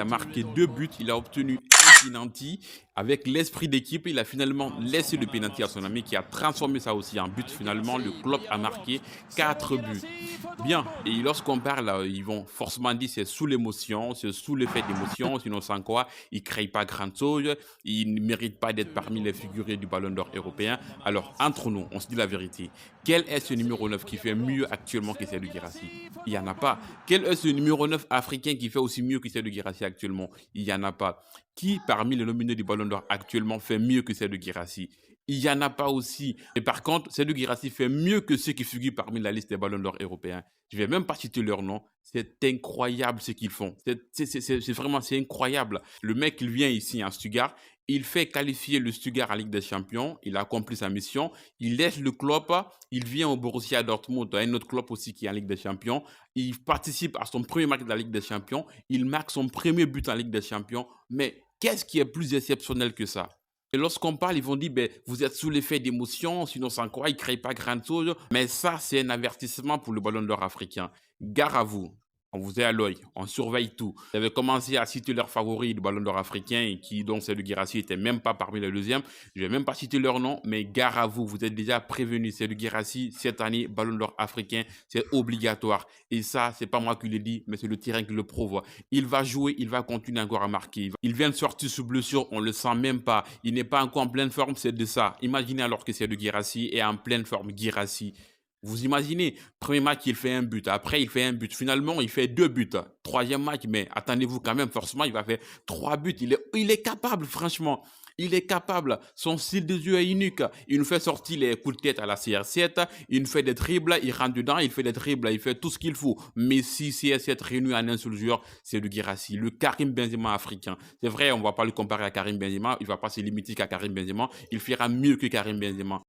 a marqué 2 buts, il a obtenu un penalty. Avec l'esprit d'équipe, il a finalement laissé le penalty à son ami qui a transformé ça aussi en but. Finalement, le club a marqué 4 buts. Bien, et lorsqu'on parle, ils vont forcément dire c'est sous l'émotion, c'est sous l'effet d'émotion, sinon sans quoi, il ne crée pas grand-chose, il ne mérite pas d'être parmi les figurés du Ballon d'Or européen. Alors, entre nous, on se dit la vérité. Quel est ce numéro 9 qui fait mieux actuellement que Serhou Guirassy? Il n'y en a pas. Quel est ce numéro 9 africain qui fait aussi mieux que Serhou Guirassy actuellement? Il n'y en a pas. Qui, parmi les nominés du Ballon d'Or actuellement, fait mieux que Serhou Guirassy? Il n'y en a pas aussi. Et par contre, Serhou Guirassy fait mieux que ceux qui figurent parmi la liste des Ballons d'Or européens. Je ne vais même pas citer leur nom. C'est incroyable ce qu'ils font. C'est vraiment c'est incroyable. Le mec, il vient ici en Stuttgart. Il fait qualifier le Stuttgart à Ligue des Champions. Il a accompli sa mission. Il laisse le club. Il vient au Borussia Dortmund, un autre club aussi qui est en Ligue des Champions. Il participe à son premier match de la Ligue des Champions. Il marque son premier but en Ligue des Champions. Mais qu'est-ce qui est plus exceptionnel que ça? Et lorsqu'on parle, ils vont dire, ben, vous êtes sous l'effet d'émotion, sinon sans quoi, ils ne créent pas grand-chose. Mais ça, c'est un avertissement pour le Ballon d'Or africain. Gare à vous. On vous est à l'œil, on surveille tout. Ils avaient commencé à citer leurs favoris du Ballon d'Or africain, et qui, dont Serhou Guirassy, n'était même pas parmi les deuxièmes. Je ne vais même pas citer leur nom, mais gare à vous, vous êtes déjà prévenus. Serhou Guirassy, cette année, Ballon d'Or africain, c'est obligatoire. Et ça, c'est pas moi qui le dis, mais c'est le terrain qui le prouve. Il va jouer, il va continuer encore à marquer. Il vient de sortir sous blessure, on le sent même pas. Il n'est pas encore en pleine forme, c'est de ça. Imaginez alors que Serhou Guirassy est en pleine forme. Guirassy. Vous imaginez, premier match, il fait un but. Après, il fait un but. Finalement, il fait 2 buts. Troisième match, mais attendez-vous quand même, forcément, il va faire 3 buts. Il est capable, franchement. Il est capable. Son style de jeu est unique. Il nous fait sortir les coups de tête à la CR7. Il nous fait des dribbles. Il rentre dedans. Il fait des dribbles. Il fait tout ce qu'il faut. Mais si CR7 réuni en un seul joueur, c'est le Guirassy, le Karim Benzema africain. C'est vrai, on ne va pas le comparer à Karim Benzema. Il ne va pas se limiter qu'à Karim Benzema. Il fera mieux que Karim Benzema.